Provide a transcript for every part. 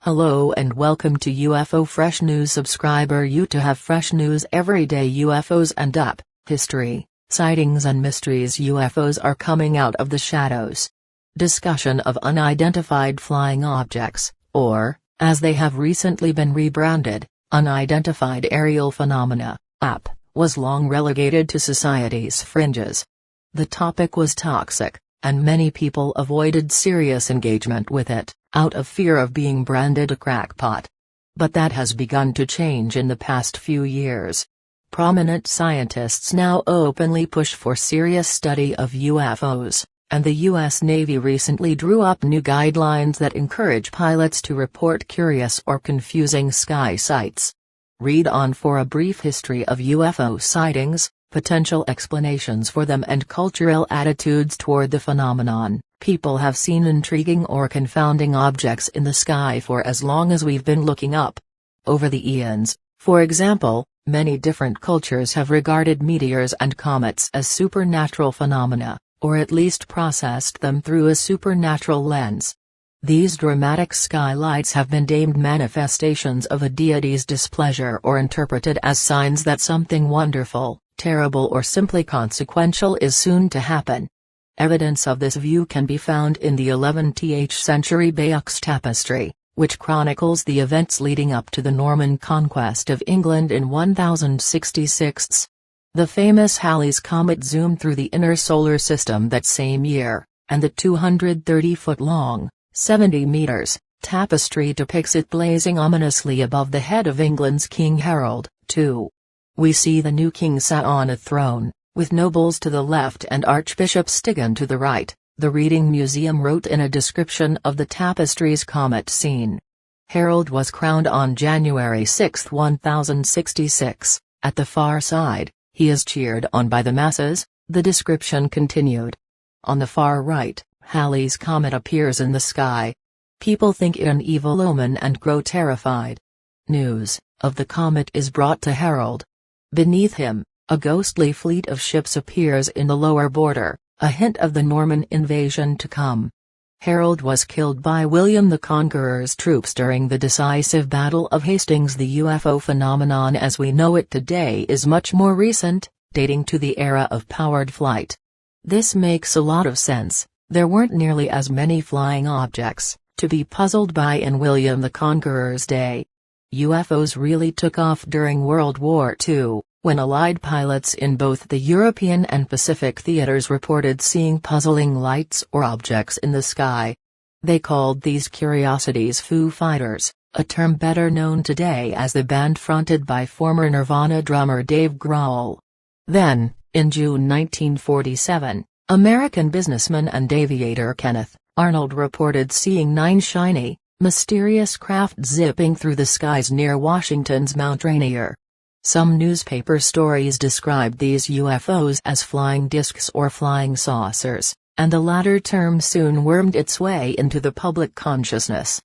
Hello and welcome to UFO Fresh News. Subscriber you to have fresh news every day. UFOs and UAP, history, sightings and mysteries. UFOs are coming out of the shadows. Discussion of unidentified flying objects, or, as they have recently been rebranded, unidentified aerial phenomena, UAP, was long relegated to society's fringes. The topic was toxic, and many people avoided serious engagement with it, out of fear of being branded a crackpot. But that has begun to change in the past few years. Prominent scientists now openly push for serious study of UFOs, and the U.S. Navy recently drew up new guidelines that encourage pilots to report curious or confusing sky sights. Read on for a brief history of UFO sightings, potential explanations for them and cultural attitudes toward the phenomenon. People have seen intriguing or confounding objects in the sky for as long as we've been looking up. Over the eons, for example, many different cultures have regarded meteors and comets as supernatural phenomena, or at least processed them through a supernatural lens. These dramatic skylights have been deemed manifestations of a deity's displeasure or interpreted as signs that something wonderful, terrible or simply consequential is soon to happen. Evidence of this view can be found in the 11th century Bayeux tapestry, which chronicles the events leading up to the Norman conquest of England in 1066. The famous Halley's Comet zoomed through the inner solar system that same year, and the 230-foot-long, 70 meters, tapestry depicts it blazing ominously above the head of England's King Harold, II. We see the new king sat on a throne, with nobles to the left and Archbishop Stigand to the right, the Reading Museum wrote in a description of the tapestry's comet scene. Harold was crowned on January 6, 1066. At the far side, he is cheered on by the masses, the description continued. On the far right, Halley's Comet appears in the sky. People think it an evil omen and grow terrified. News of the comet is brought to Harold. Beneath him, a ghostly fleet of ships appears in the lower border, a hint of the Norman invasion to come. Harold was killed by William the Conqueror's troops during the decisive Battle of Hastings. The UFO phenomenon as we know it today is much more recent, dating to the era of powered flight. This makes a lot of sense. There weren't nearly as many flying objects to be puzzled by in William the Conqueror's day. UFOs really took off during World War II, when Allied pilots in both the European and Pacific theaters reported seeing puzzling lights or objects in the sky. They called these curiosities Foo Fighters, a term better known today as the band fronted by former Nirvana drummer Dave Grohl. Then, in June 1947, American businessman and aviator Kenneth Arnold reported seeing 9 shiny, mysterious craft zipping through the skies near Washington's Mount Rainier. Some newspaper stories described these UFOs as flying discs or flying saucers, and the latter term soon wormed its way into the public consciousness.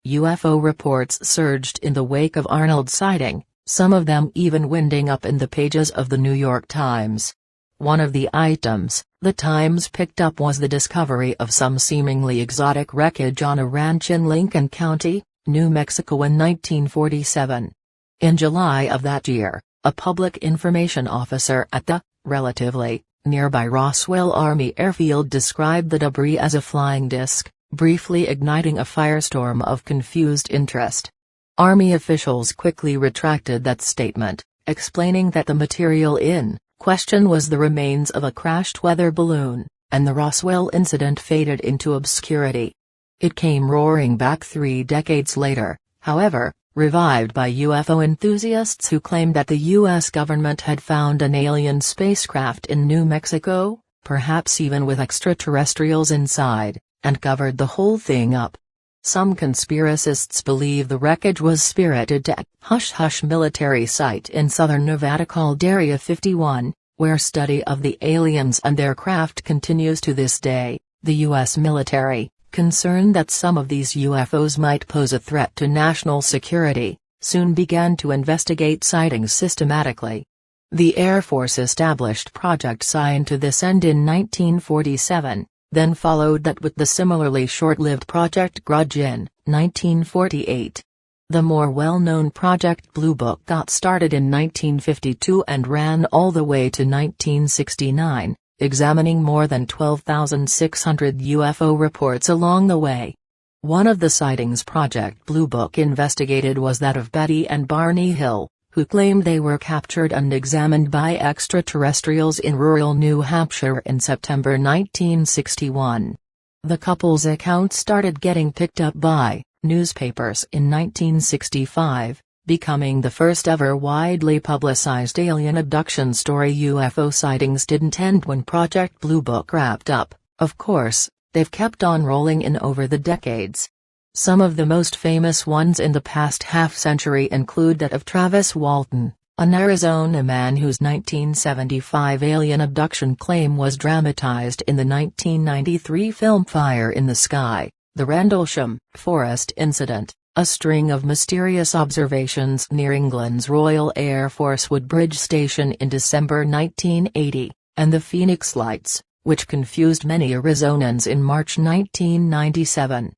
UFO reports surged in the wake of Arnold's sighting, some of them even winding up in the pages of the New York Times. One of the items the Times picked up was the discovery of some seemingly exotic wreckage on a ranch in Lincoln County, New Mexico in 1947. In July of that year, a public information officer at the, relatively, nearby Roswell Army Airfield described the debris as a flying disc, briefly igniting a firestorm of confused interest. Army officials quickly retracted that statement, explaining that the material in question was the remains of a crashed weather balloon, and the Roswell incident faded into obscurity. It came roaring back 3 decades later, however, revived by UFO enthusiasts who claimed that the U.S. government had found an alien spacecraft in New Mexico, perhaps even with extraterrestrials inside, and covered the whole thing up. Some conspiracists believe the wreckage was spirited to a hush-hush military site in southern Nevada called Area 51, where study of the aliens and their craft continues to this day. The U.S. military, concerned that some of these UFOs might pose a threat to national security, soon began to investigate sightings systematically. The Air Force established Project Sign to this end in 1947, then followed that with the similarly short-lived Project Grudge in 1948. The more well-known Project Blue Book got started in 1952 and ran all the way to 1969, examining more than 12,600 UFO reports along the way. One of the sightings Project Blue Book investigated was that of Betty and Barney Hill, who claimed they were captured and examined by extraterrestrials in rural New Hampshire in September 1961. The couple's account started getting picked up by newspapers in 1965, becoming the first ever widely publicized alien abduction story. UFO sightings didn't end when Project Blue Book wrapped up, of course, they've kept on rolling in over the decades. Some of the most famous ones in the past half-century include that of Travis Walton, an Arizona man whose 1975 alien abduction claim was dramatized in the 1993 film Fire in the Sky, the Rendlesham Forest incident, a string of mysterious observations near England's Royal Air Force Woodbridge Station in December 1980, and the Phoenix Lights, which confused many Arizonans in March 1997.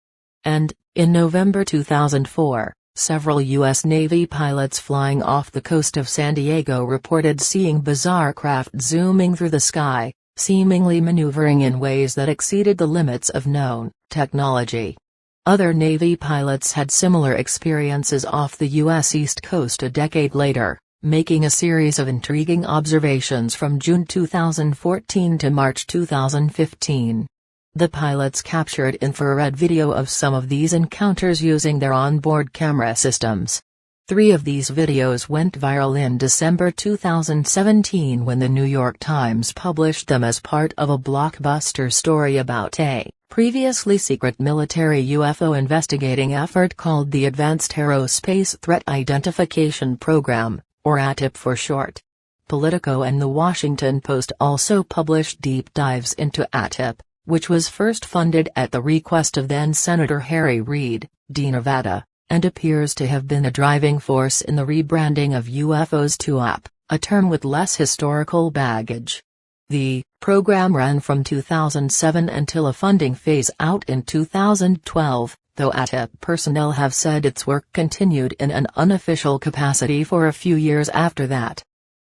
And, in November 2004, several U.S. Navy pilots flying off the coast of San Diego reported seeing bizarre craft zooming through the sky, seemingly maneuvering in ways that exceeded the limits of known technology. Other Navy pilots had similar experiences off the U.S. East Coast a decade later, making a series of intriguing observations from June 2014 to March 2015. The pilots captured infrared video of some of these encounters using their onboard camera systems. 3 of these videos went viral in December 2017 when the New York Times published them as part of a blockbuster story about a previously secret military UFO investigating effort called the Advanced Aerospace Threat Identification Program, or ATIP for short. Politico and The Washington Post also published deep dives into ATIP, which was first funded at the request of then-Senator Harry Reid, D. Nevada, and appears to have been a driving force in the rebranding of UFOs to UAP, a term with less historical baggage. The program ran from 2007 until a funding phase-out in 2012, though ATIP personnel have said its work continued in an unofficial capacity for a few years after that.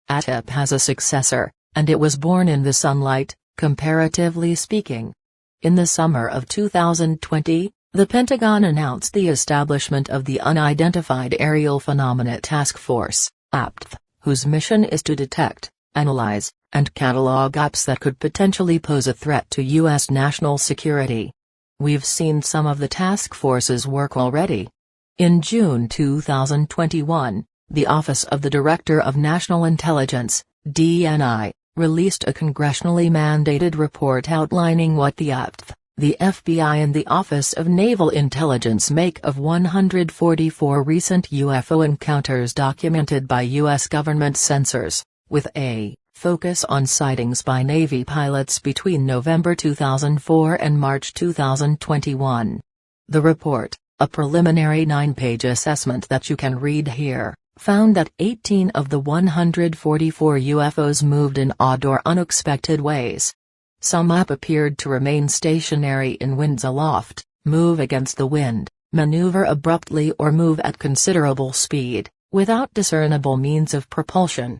ATIP has a successor, and it was born in the sunlight, comparatively speaking. In the summer of 2020, the Pentagon announced the establishment of the Unidentified Aerial Phenomena Task Force, UAPTF, whose mission is to detect, analyze, and catalog UAPs that could potentially pose a threat to U.S. national security. We've seen some of the task force's work already. In June 2021, the Office of the Director of National Intelligence, DNI, released a congressionally mandated report outlining what the UAPTF, the FBI and the Office of Naval Intelligence make of 144 recent UFO encounters documented by U.S. government sensors, with a focus on sightings by Navy pilots between November 2004 and March 2021. The report, a preliminary 9-page assessment that you can read here, found that 18 of the 144 UFOs moved in odd or unexpected ways. Some UAP appeared to remain stationary in winds aloft, move against the wind, maneuver abruptly or move at considerable speed, without discernible means of propulsion.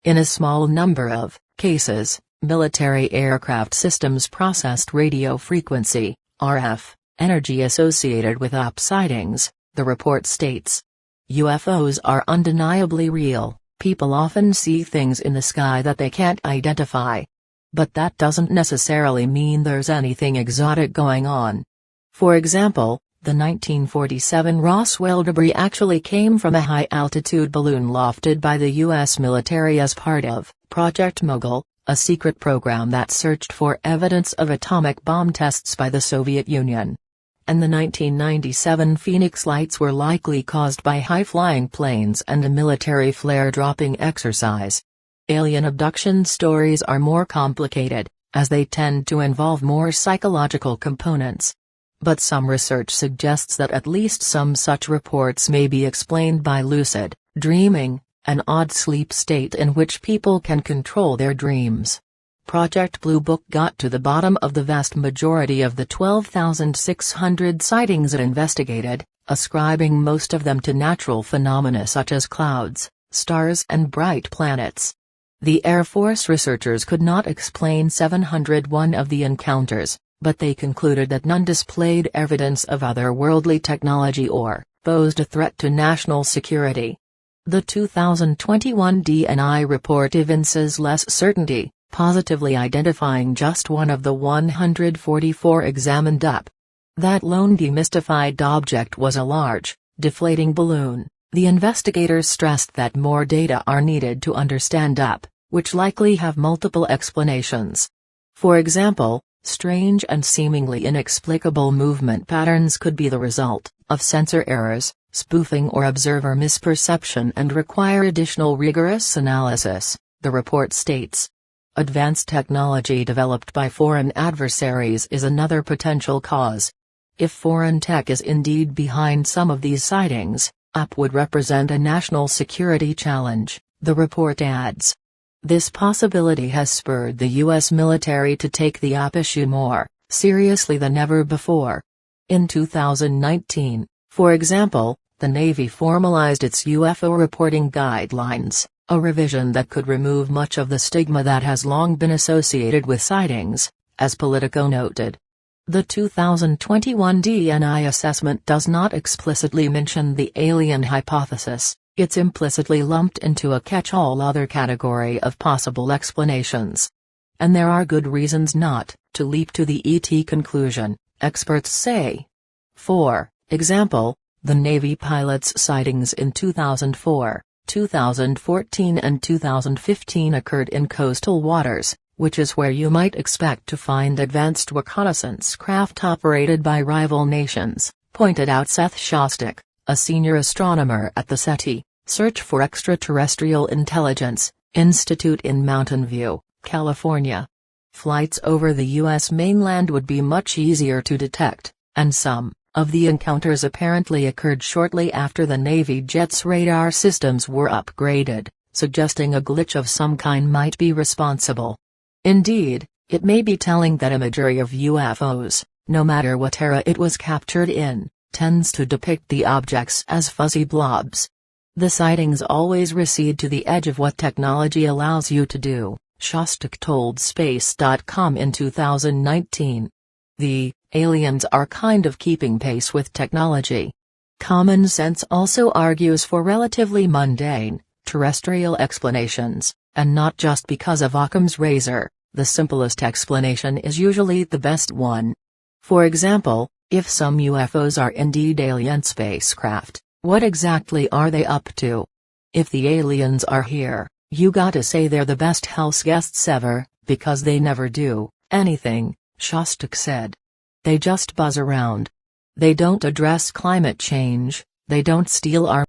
In a small number of cases, military aircraft systems processed radio frequency, RF, energy associated with UAP sightings, the report states. UFOs are undeniably real, people often see things in the sky that they can't identify. But that doesn't necessarily mean there's anything exotic going on. For example, the 1947 Roswell debris actually came from a high-altitude balloon lofted by the U.S. military as part of Project Mogul, a secret program that searched for evidence of atomic bomb tests by the Soviet Union. And the 1997 Phoenix Lights were likely caused by high-flying planes and a military flare-dropping exercise. Alien abduction stories are more complicated, as they tend to involve more psychological components. But some research suggests that at least some such reports may be explained by lucid dreaming, an odd sleep state in which people can control their dreams. Project Blue Book got to the bottom of the vast majority of the 12,600 sightings it investigated, ascribing most of them to natural phenomena such as clouds, stars and bright planets. The Air Force researchers could not explain 701 of the encounters, but they concluded that none displayed evidence of otherworldly technology or posed a threat to national security. The 2021 DNI report evinces less certainty, positively identifying just one of the 144 examined up. That lone demystified object was a large, deflating balloon. The investigators stressed that more data are needed to understand UP, which likely have multiple explanations. For example, strange and seemingly inexplicable movement patterns could be the result of sensor errors, spoofing or observer misperception and require additional rigorous analysis, the report states. Advanced technology developed by foreign adversaries is another potential cause. If foreign tech is indeed behind some of these sightings, UP would represent a national security challenge, the report adds. This possibility has spurred the U.S. military to take the UP issue more seriously than ever before. In 2019, for example, the Navy formalized its UFO reporting guidelines, a revision that could remove much of the stigma that has long been associated with sightings, as Politico noted. The 2021 DNI assessment does not explicitly mention the alien hypothesis, it's implicitly lumped into a catch-all other category of possible explanations. And there are good reasons not to leap to the ET conclusion, experts say. For example, the Navy pilots' sightings in 2004, 2014 and 2015 occurred in coastal waters, which is where you might expect to find advanced reconnaissance craft operated by rival nations, pointed out Seth Shostak, a senior astronomer at the SETI, Search for Extraterrestrial Intelligence, Institute in Mountain View, California. Flights over the U.S. mainland would be much easier to detect, and some of the encounters apparently occurred shortly after the Navy jet's radar systems were upgraded, suggesting a glitch of some kind might be responsible. Indeed, it may be telling that imagery of UFOs, no matter what era it was captured in, tends to depict the objects as fuzzy blobs. The sightings always recede to the edge of what technology allows you to do, Shostak told Space.com in 2019. The aliens are kind of keeping pace with technology. Common sense also argues for relatively mundane, terrestrial explanations, and not just because of Occam's razor, the simplest explanation is usually the best one. For example, if some UFOs are indeed alien spacecraft, what exactly are they up to? If the aliens are here, you gotta say they're the best house guests ever, because they never do anything, Shostak said. They just buzz around. They don't address climate change, they don't steal our